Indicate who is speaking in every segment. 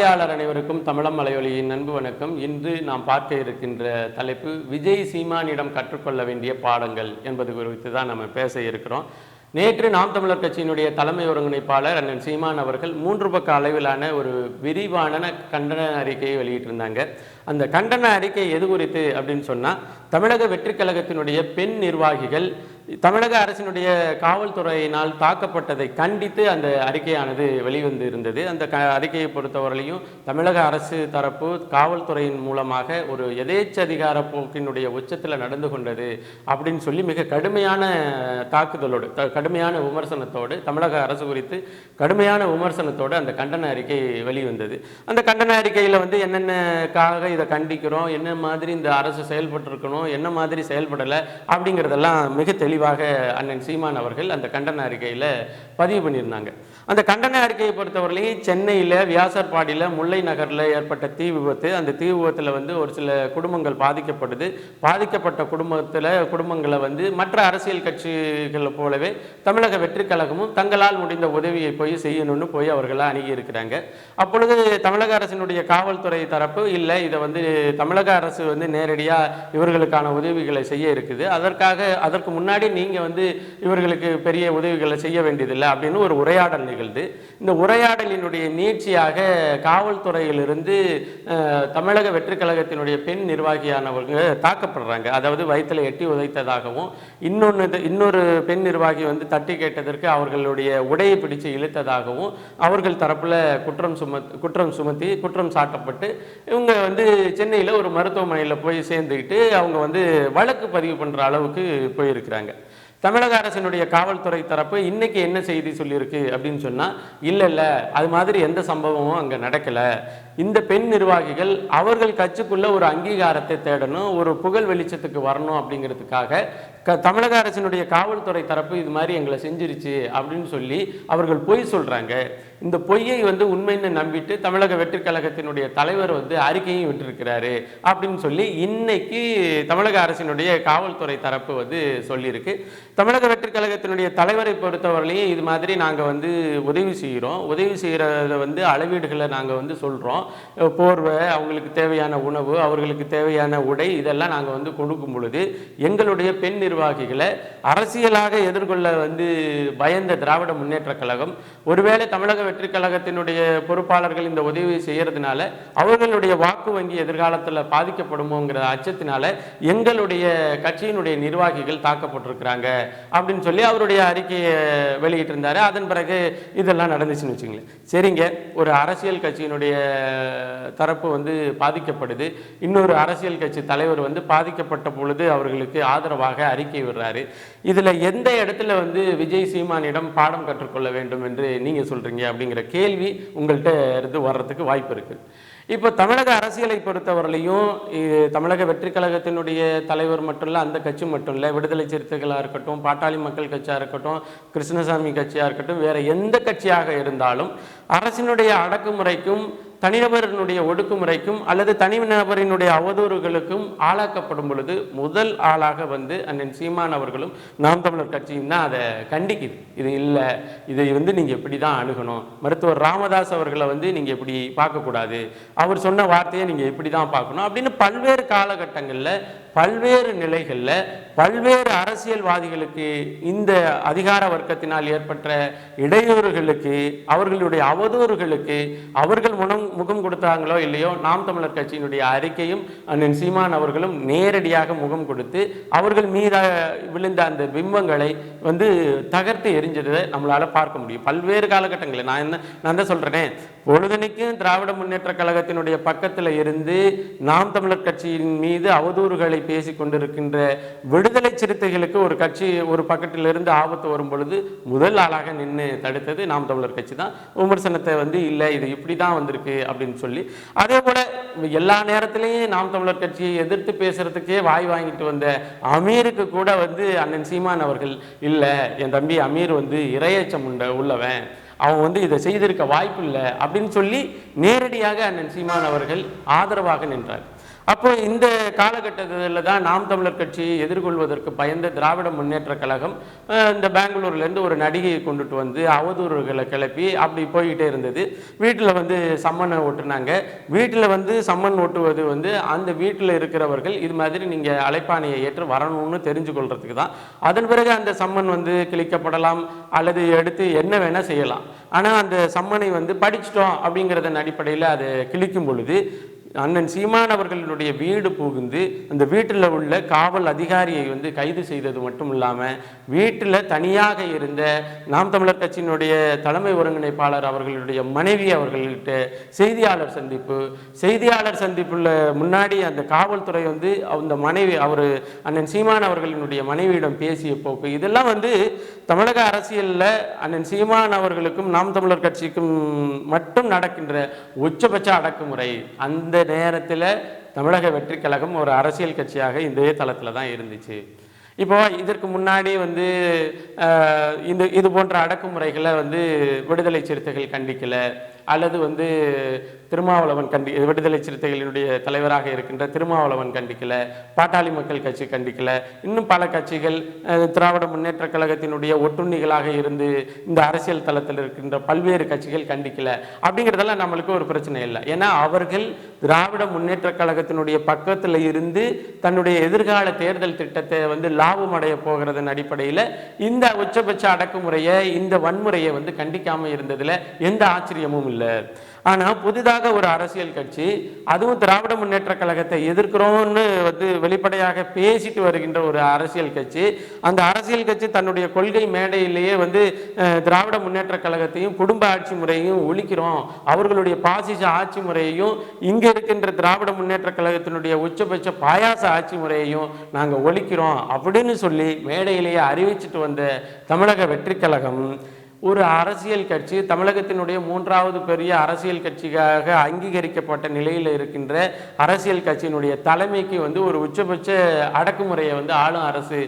Speaker 1: பார்வையாளர் அனைவருக்கும் தமிழம் மலையொலியின் அன்பு வணக்கம். இன்று நாம் பார்க்க இருக்கின்ற தலைப்பு விஜய் சீமானிடம் கற்றுக்கொள்ள வேண்டிய பாடங்கள் என்பது குறித்து தான் நம்ம பேச இருக்கிறோம். நேற்று நாம் தமிழர் கட்சியினுடைய தலைமை ஒருங்கிணைப்பாளர் அண்ணன் சீமான் அவர்கள் 3 பக்க அளவிலான ஒரு விரிவான கண்டன அறிக்கையை வெளியிட்டிருந்தாங்க. அந்த கண்டன அறிக்கை எது குறித்து அப்படின்னு சொன்னால், தமிழக வெற்றி கழகத்தினுடைய பெண் நிர்வாகிகள் தமிழக அரசினுடைய காவல்துறையினால் தாக்கப்பட்டதை கண்டித்து அந்த அறிக்கையானது வெளிவந்து இருந்தது. அந்த அறிக்கையை பொறுத்தவரையிலையும் தமிழக அரசு தரப்பு காவல்துறையின் மூலமாக ஒரு எதேச்சதிகார போக்கினுடைய உச்சத்தில் நடந்து கொண்டது அப்படின்னு சொல்லி மிக கடுமையான தாக்குதலோடு கடுமையான விமர்சனத்தோடு தமிழக அரசு குறித்து கடுமையான விமர்சனத்தோடு அந்த கண்டன அறிக்கை வெளிவந்தது. அந்த கண்டன அறிக்கையில் வந்து என்னென்னக்காக இதை கண்டிக்கிறோம், என்ன மாதிரி இந்த அரசு செயல்பட்டிருக்கணும், என்ன மாதிரி செயல்படலை அப்படிங்கிறதெல்லாம் மிக தெளிவாக அண்ணன் சீமான் அவர்கள் அந்த கண்டன அறிக்கையில் பதிவு பண்ணியிருந்தாங்க. அந்த கண்டன அறிக்கையை பொறுத்தவரையிலையும் சென்னையில் வியாசர்பாடியில் முல்லை நகரில் ஏற்பட்ட தீ விபத்து, அந்த தீ விபத்தில் வந்து ஒரு சில குடும்பங்கள் பாதிக்கப்படுது. பாதிக்கப்பட்ட குடும்பங்களை வந்து மற்ற அரசியல் கட்சிகளை போலவே தமிழக வெற்றி கழகமும் தங்களால் முடிந்த உதவியை போய் செய்யணும்னு போய் அவர்களை அணுகி இருக்கிறாங்க. அப்பொழுது தமிழக அரசினுடைய காவல்துறை தரப்பு இல்லை, இதை வந்து தமிழக அரசு வந்து நேரடியாக இவர்களுக்கான உதவிகளை செய்ய இருக்குது, அதற்கு முன்னாடி நீங்கள் வந்து இவர்களுக்கு பெரிய உதவிகளை செய்ய வேண்டியதில்லை அப்படின்னு ஒரு உரையாடல் நிகழ்ந்து, இந்த உரையாடலினுடைய நீட்சியாக காவல்துறையிலிருந்து தமிழக வெற்றி கழகத்தினுடைய பெண் நிர்வாகியானவங்க தாக்கப்படுறாங்க. அதாவது வயிற்றில் எட்டி உதைத்ததாகவும், இன்னொரு பெண் நிர்வாகி வந்து தட்டி கேட்டதற்கு அவர்களுடைய உடையை பிடிச்சு இழுத்ததாகவும் அவர்கள் தரப்புல குற்றம் சாட்டப்பட்டு இவங்க வந்து சென்னையில் ஒரு மருத்துவமனையில் போய் சேர்ந்துக்கிட்டு அவங்க வந்து வழக்கு பதிவு பண்ணுற அளவுக்கு போயிருக்கிறாங்க. தமிழக அரசினுடைய காவல்துறை தரப்பு இன்னைக்கு என்ன செய்தி சொல்லியிருக்கு அப்படின்னு சொன்னால், இல்லை அது மாதிரி எந்த சம்பவமும் அங்கே நடக்கலை. இந்த பெண் நிர்வாகிகள் அவர்கள் கட்சிக்குள்ள ஒரு அங்கீகாரத்தை தேடணும், ஒரு புகழ் வெளிச்சத்துக்கு வரணும் அப்படிங்கிறதுக்காக தமிழக அரசினுடைய காவல்துறை தரப்பு இது மாதிரி எங்களை செஞ்சிருச்சு அப்படின்னு சொல்லி அவர்கள் பொய் சொல்கிறாங்க. இந்த பொய்யை வந்து உண்மைன்னு நம்பிட்டு தமிழக வெற்றி கழகத்தினுடைய தலைவர் வந்து அறிக்கையும் விட்டுருக்கிறாரு அப்படின்னு சொல்லி இன்னைக்கு தமிழக அரசினுடைய காவல்துறை தரப்பு வந்து சொல்லியிருக்கு. தமிழக வெற்றி கழகத்தினுடைய தலைவரை பொறுத்தவரையிலையும் இது மாதிரி நாங்கள் வந்து உதவி செய்கிறத வந்து அளவீடுகளை நாங்கள் வந்து சொல்கிறோம். போர்வை, அவங்களுக்கு தேவையான உணவு, அவர்களுக்கு தேவையான உடை, இதெல்லாம் நாங்கள் வந்து கொடுக்கும் பொழுது எங்களுடைய பெண் நிர்வாகிகளை அரசியலாக எதிர்கொள்ள வந்து பயந்த திராவிட முன்னேற்ற கழகம் ஒருவேளை தமிழக வெற்றி கழகத்தினுடைய பொறுப்பாளர்கள் இந்த உதவியை செய்யறதுனால அவர்களுடைய வாக்கு வங்கி எதிர்காலத்தில் பாதிக்கப்படுமோங்கிற அச்சத்தினால எங்களுடைய கட்சியினுடைய நிர்வாகிகள் தாக்கப்பட்டிருக்கிறாங்க அப்படின்னு சொல்லி அவருடைய அறிக்கையை வெளியிட்டிருந்தாரு. அதன் பிறகு இதெல்லாம் நடந்துச்சுன்னு வச்சுங்களேன். சரிங்க, ஒரு அரசியல் கட்சியினுடைய தரப்பு வந்து பாதிக்கப்படுது, இன்னொரு அரசியல் கட்சி தலைவர் வந்து பாதிக்கப்பட்ட பொழுது அவர்களுக்கு ஆதரவாக அறிக்கை விடுறாரு. இதுல எந்த இடத்துல வந்து விஜய் சீமானிடம் பாடம் கற்றுக்கொள்ள வேண்டும் என்று நீங்க சொல்றீங்க அப்படிங்கிற கேள்வி உங்கள்கிட்ட இருந்து வர்றதுக்கு வாய்ப்பு இருக்கு. இப்போ தமிழக அரசியலை பொறுத்தவரையிலையும் தமிழக வெற்றி கழகத்தினுடைய தலைவர் மட்டும் இல்லை, அந்த கட்சி மட்டும் இல்லை, விடுதலை சிறுத்தைகளாக இருக்கட்டும், பாட்டாளி மக்கள் கட்சியாக இருக்கட்டும், கிருஷ்ணசாமி கட்சியாக இருக்கட்டும், வேற எந்த கட்சியாக இருந்தாலும் அரசினுடைய அடக்குமுறைக்கும் தனிநபரினுடைய ஒடுக்குமுறைக்கும் அல்லது தனிநபரினுடைய அவதூறுகளுக்கும் ஆளாக்கப்படும் பொழுது முதல் ஆளாக வந்து அண்ணன் சீமான் அவர்களும் நாம் தமிழர் கட்சியும் தான் அதை கண்டிக்குது. இது இல்லை, இதை வந்து நீங்கள் இப்படி தான் அணுகணும், மருத்துவர் ராமதாஸ் அவர்களை வந்து நீங்கள் இப்படி பார்க்கக்கூடாது, அவர் சொன்ன வார்த்தையை நீங்கள் இப்படி தான் பார்க்கணும் அப்படின்னு பல்வேறு காலகட்டங்களில் பல்வேறு நிலைகளில் பல்வேறு அரசியல்வாதிகளுக்கு இந்த அதிகார வர்க்கத்தினால் ஏற்பட்ட இடையூறுகளுக்கு, அவர்களுடைய அவதூறுகளுக்கு அவர்கள் முகம் கொடுத்தாங்களோ இல்லையோ, நாம் தமிழர் கட்சியினுடைய அறிக்கையும் அண்ணன் சீமான் அவர்களும் நேரடியாக முகம் கொடுத்து அவர்கள் மீத விழுந்த அந்த பிம்பங்களை வந்து தகர்த்து எரிஞ்சதை நம்மளால பார்க்க முடியும் பல்வேறு காலகட்டங்களில். நான் தான் சொல்றேன், பொழுதனைக்கும் திராவிட முன்னேற்ற கழகத்தினுடைய பக்கத்தில் இருந்து நாம் தமிழர் கட்சியின் மீது அவதூறுகளை பேசி கொண்டிருக்கின்ற விடுதலை சிறுத்தைகளுக்கு ஒரு கட்சி ஒரு பக்கத்திலிருந்து ஆபத்து வரும் பொழுது முதல் ஆளாக நின்று தடுத்தது நாம் தமிழர் கட்சி தான். விமர்சனத்தை வந்து இல்லை, இது இப்படி தான் வந்திருக்கு அப்படின்னு சொல்லி, அதே போல எல்லா நேரத்திலையும் நாம் தமிழர் கட்சியை எதிர்த்து பேசுறதுக்கே வாய் வாங்கிட்டு வந்த அமீருக்கு கூட வந்து அண்ணன் சீமான் அவர்கள் இல்லை, என் தம்பி அமீர் வந்து இரையச்சம் உள்ளவன், அவன் வந்து இதை செய்திருக்க வாய்ப்பு இல்லை அப்படின்னு சொல்லி நேரடியாக அண்ணன் சீமான் அவர்கள் ஆதரவாக நின்றார். அப்போ இந்த காலகட்டத்தில் தான் நாம் தமிழர் கட்சியை எதிர்கொள்வதற்கு பயந்த திராவிட முன்னேற்ற கழகம் இந்த பெங்களூர்லேருந்து ஒரு நடிகையை கொண்டுட்டு வந்து அவதூறுகளை கிளப்பி அப்படி போய்கிட்டே இருந்தது. வீட்டில் வந்து சம்மனை ஓட்டுனாங்க. வீட்டில் வந்து சம்மன் ஓட்டுவது வந்து அந்த வீட்டில் இருக்கிறவர்கள் இது மாதிரி நீங்கள் அழைப்பானையை ஏற்று வரணும்னு தெரிஞ்சு கொள்றதுக்கு தான். அதன் பிறகு அந்த சம்மன் வந்து கிழிக்கப்படலாம் அல்லது எடுத்து என்ன வேணால் செய்யலாம். ஆனால் அந்த சம்மனை வந்து படிச்சிட்டோம் அப்படிங்கிறதன் அடிப்படையில் அதை கிழிக்கும் பொழுது அண்ணன் சீமான் அவர்களுடைய வீடு புகுந்து அந்த வீட்டில் உள்ள காவல் அதிகாரியை வந்து கைது செய்தது மட்டும் இல்லாமல் வீட்டில் தனியாக இருந்த நாம் தமிழர் கட்சியினுடைய தலைமை ஒருங்கிணைப்பாளர் அவர்களுடைய மனைவி அவர்கள்கிட்ட செய்தியாளர் சந்திப்புள்ள முன்னாடி அந்த காவல்துறை வந்து அந்த மனைவி அண்ணன் சீமான் அவர்களினுடைய மனைவியிடம் பேசிய போக்கு இதெல்லாம் வந்து தமிழக அரசியலில் அண்ணன் சீமான் அவர்களுக்கும் நாம் தமிழர் கட்சிக்கும் மட்டும் நடக்கின்ற உச்சபட்ச அடக்குமுறை. அந்த நேரத்தில் தமிழக வெற்றி கழகம் ஒரு அரசியல் கட்சியாக இந்த தளத்தில் தான் இருந்துச்சு. இப்போ இதற்கு முன்னாடி வந்து இது போன்ற அடக்குமுறைகளை வந்து விடுதலை சிறுத்தைகள் கண்டிக்கலை அல்லது வந்து திருமாவளவன் விடுதலை சிறுத்தைகளினுடைய தலைவராக இருக்கின்ற திருமாவளவன் கண்டிக்கலை, பாட்டாளி மக்கள் கட்சி கண்டிக்கலை, இன்னும் பல கட்சிகள் திராவிட முன்னேற்ற கழகத்தினுடைய ஒட்டுண்ணிகளாக இருந்து இந்த அரசியல் தளத்தில் இருக்கின்ற பல்வேறு கட்சிகள் கண்டிக்கலை. அப்படிங்கிறதெல்லாம் நம்மளுக்கு ஒரு பிரச்சனை இல்லை. ஏன்னா அவர்கள் திராவிட முன்னேற்ற கழகத்தினுடைய பக்கத்தில் இருந்து தன்னுடைய எதிர்கால தேர்தல் திட்டத்தை வந்து லாபம் அடைய போகிறதன் அடிப்படையில் இந்த உச்சபட்ச அடக்குமுறையை இந்த வன்முறையை வந்து கண்டிக்காமல் இருந்ததில் எந்த ஆச்சரியமும் இல்லை. ஆனால் புதிதாக ஒரு அரசியல் கட்சி அதுவும் திராவிட முன்னேற்ற கழகத்தை எதிர்க்கிறோன்னு வந்து வெளிப்படையாக பேசிட்டு வருகின்ற ஒரு அரசியல் கட்சி, அந்த அரசியல் கட்சி தன்னுடைய கொள்கை மேடையிலேயே வந்து திராவிட முன்னேற்ற கழகத்தையும் குடும்ப ஆட்சி முறையையும் ஒழிக்கிறோம், அவர்களுடைய பாசிச ஆட்சி முறையையும் இங்கே இருக்கின்ற திராவிட முன்னேற்ற கழகத்தினுடைய உச்சபட்ச பாயாச ஆட்சி முறையையும் நாங்கள் ஒழிக்கிறோம் அப்படின்னு சொல்லி மேடையிலேயே அறிவிச்சிட்டு வந்த தமிழக வெற்றி கழகம் ஒரு அரசியல் கட்சி, தமிழகத்தினுடைய மூன்றாவது பெரிய அரசியல் கட்சியாக அங்கீகரிக்கப்பட்ட நிலையில் இருக்கின்ற அரசியல் கட்சியினுடைய தலைமைக்கு வந்து ஒரு உச்சபட்ச அடக்குமுறையை வந்து ஆளும் அரசு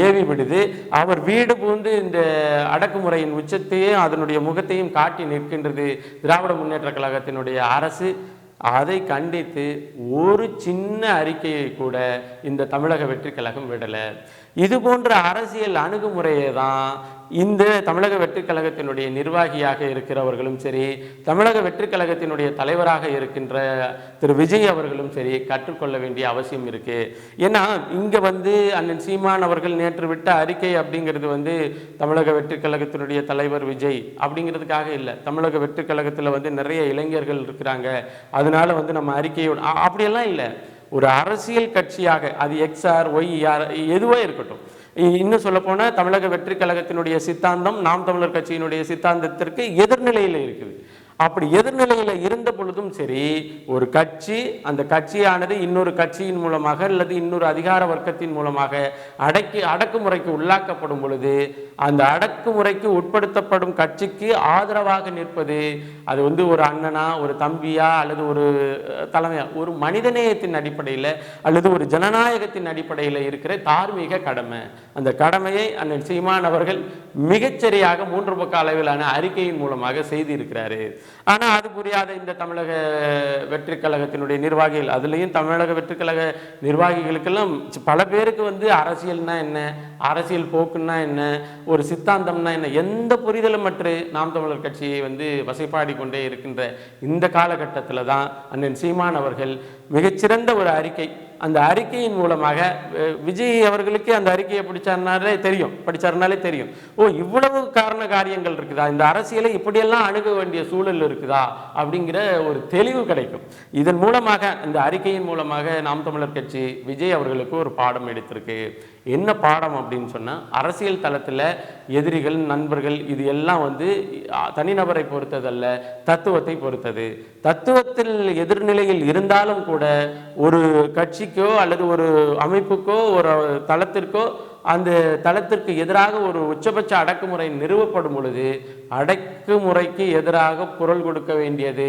Speaker 1: ஏவி விடுது. அவர் வீடு புகுந்து இந்த அடக்குமுறையின் உச்சத்தையும் அதனுடைய முகத்தையும் காட்டி நிற்கின்றது திராவிட முன்னேற்ற கழகத்தினுடைய அரசு. அதை கண்டித்து ஒரு சின்ன அறிக்கையை கூட இந்த தமிழக வெற்றி கழகம் விடலை. இது போன்ற அரசியல் அணுகுமுறையை தான் இந்த தமிழக வெற்றி கழகத்தினுடைய நிர்வாகியாக இருக்கிறவர்களும் சரி, தமிழக வெற்றி கழகத்தினுடைய தலைவராக இருக்கின்ற திரு விஜய் அவர்களும் சரி கற்றுக்கொள்ள வேண்டிய அவசியம் இருக்கு. ஏன்னா இங்க வந்து அண்ணன் சீமான் அவர்கள் நேற்று விட்ட அறிக்கை அப்படிங்கிறது வந்து தமிழக வெற்றி கழகத்தினுடைய தலைவர் விஜய் அப்படிங்கிறதுக்காக இல்லை. தமிழக வெற்றி கழகத்தில் வந்து நிறைய இளைஞர்கள் இருக்கிறாங்க, அதனால வந்து நம்ம அறிக்கையோட அப்படியெல்லாம் இல்லை. ஒரு அரசியல் கட்சியாக அது எக்ஸ்ஆர் ஒய்ஆர் எதுவோ இருக்கட்டும், இன்னும் சொல்லப்போனால் தமிழக வெற்றி கழகத்தினுடைய சித்தாந்தம் நாம் தமிழர் கட்சியினுடைய சித்தாந்தத்திற்கு எதிர்நிலையில் இருக்குது. அப்படி எதிர்நிலையில் இருந்த பொழுதும் சரி, ஒரு கட்சி அந்த கட்சியானது இன்னொரு கட்சியின் மூலமாக அல்லது இன்னொரு அதிகார வர்க்கத்தின் மூலமாக அடக்குமுறைக்கு உள்ளாக்கப்படும் பொழுது அந்த அடக்குமுறைக்கு உட்படுத்தப்படும் கட்சிக்கு ஆதரவாக நிற்பது அது வந்து ஒரு அண்ணனா ஒரு தம்பியா அல்லது ஒரு தலைமையா ஒரு மனிதநேயத்தின் அடிப்படையில் அல்லது ஒரு ஜனநாயகத்தின் அடிப்படையில் இருக்கிற தார்மீக கடமை. அந்த கடமையை அண்ணன் சீமான் அவர்கள் மிகச்சரியாக 3 பக்க அளவிலான அறிக்கையின் மூலமாக செய்திருக்கிறாரு. ஆனால் அது புரியாத இந்த தமிழக வெற்றி கழகத்தினுடைய நிர்வாகிகள், அதுலேயும் தமிழக வெற்றி கழக நிர்வாகிகளுக்கெல்லாம் பல பேருக்கு வந்து அரசியல்னா என்ன, அரசியல் போக்குன்னா என்ன, ஒரு சித்தாந்தம்னா என்ன, எந்த புரிதலும் மற்ற நாம் தமிழர் கட்சியை வந்து வசைப்பாடி கொண்டே இருக்கின்ற இந்த காலகட்டத்தில் தான் அண்ணன் சீமான் அவர்கள் மிகச்சிறந்த ஒரு அறிக்கை, அந்த அறிக்கையின் மூலமாக விஜய் அவர்களுக்கு அந்த அறிக்கையை படிச்சாருனாலே தெரியும் ஓ இவ்வளவு காரண காரியங்கள் இருக்குதா, இந்த அரசியலை இப்படியெல்லாம் அணுக வேண்டிய சூழல் இருக்குதா அப்படிங்கிற ஒரு தெளிவு கிடைக்கும். இதன் மூலமாக இந்த அறிக்கையின் மூலமாக நாம் தமிழர் கட்சி விஜய் அவர்களுக்கு ஒரு பாடம் எடுத்திருக்கு. என்ன பாடம் அப்படின்னு சொன்னால், அரசியல் தளத்தில் எதிரிகள் நண்பர்கள் இது எல்லாம் வந்து தனிநபரை பொறுத்ததல்ல, தத்துவத்தை பொறுத்தது. தத்துவத்தில் எதிர்நிலையில் இருந்தாலும் கூட ஒரு கட்சிக்கோ அல்லது ஒரு அமைப்புக்கோ ஒரு தளத்திற்கோ அந்த தளத்திற்கு எதிராக ஒரு உச்சபட்ச அடக்குமுறை நிறுவப்படும் பொழுது அடக்குமுறைக்கு எதிராக குரல் கொடுக்க வேண்டியது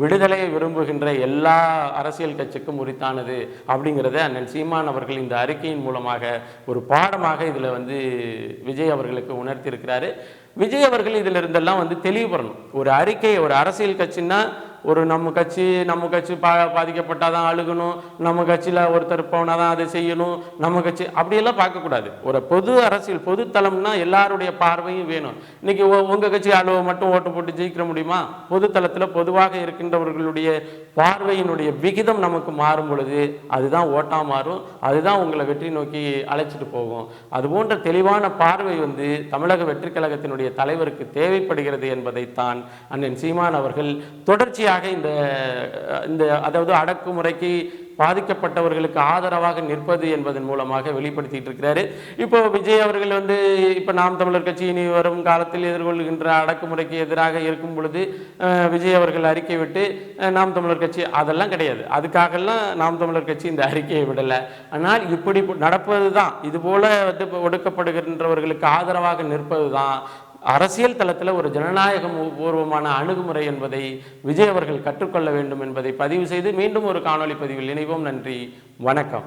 Speaker 1: விடுதலையை விரும்புகின்ற எல்லா அரசியல் கட்சிக்கும் உரித்தானது அப்படிங்கிறத அண்ணன் சீமான் அவர்கள் இந்த அறிக்கையின் மூலமாக ஒரு பாடமாக இதில் வந்து விஜய் அவர்களுக்கு உணர்த்தியிருக்கிறாரு. விஜய் அவர்கள் இதில் இருந்தெல்லாம் வந்து தெளிவுபடணும். ஒரு அறிக்கை, ஒரு அரசியல் கட்சின்னா ஒரு நம்ம கட்சி பாதிக்கப்பட்டாதான் அழுகணும், நம்ம கட்சியில் ஒருத்தர் போனாதான் அதை செய்யணும், நம்ம கட்சி அப்படியெல்லாம் பார்க்கக்கூடாது. ஒரு பொது அரசியல் பொது தளம்னா எல்லாருடைய பார்வையும் வேணும். இன்னைக்கு உங்க கட்சி அளவு மட்டும் ஓட்டு போட்டு ஜெயிக்க முடியுமா? பொது தளத்தில் பொதுவாக இருக்கின்றவர்களுடைய பார்வையினுடைய விகிதம் நமக்கு மாறும் பொழுது அதுதான் ஓட்டா மாறும், அதுதான் உங்களை வெற்றி நோக்கி அழைச்சிட்டு போகும். அது போன்ற தெளிவான பார்வை தமிழக வெற்றி கழகத்தினுடைய தலைவருக்கு தேவைப்படுகிறது என்பதைத்தான் அண்ணன் சீமான் அவர்கள் தொடர்ச்சியாக இந்த அதாவது அடக்குமுறைக்கு பாதிக்கப்பட்டவர்களுக்கு ஆதரவாக நிற்பது என்பதன் மூலமாக வெளிப்படுத்திட்டு இருக்கிறாரு. இப்போ விஜய் அவர்கள் இப்போ நாம் தமிழர் கட்சி இனி வரும் காலத்தில் எதிர்கொள்கின்ற அடக்குமுறைக்கு எதிராக இருக்கும் பொழுது விஜய் அவர்கள் அறிக்கை விட்டு நாம் தமிழர் கட்சி அதெல்லாம் கிடையாது. அதுக்காகலாம் நாம் தமிழர் கட்சி இந்த அறிக்கையை விடலை. ஆனால் இப்படி நடப்பது தான், இது போல ஒடுக்கப்படுகின்றவர்களுக்கு ஆதரவாக நிற்பது தான் அரசியல் தளத்தில் ஒரு ஜனநாயக பூர்வமான அணுகுமுறை என்பதை விஜய் அவர்கள் கற்றுக்கொள்ள வேண்டும் என்பதை பதிவு செய்து மீண்டும் ஒரு காணொலி பதிவில் இணைவோம். நன்றி, வணக்கம்.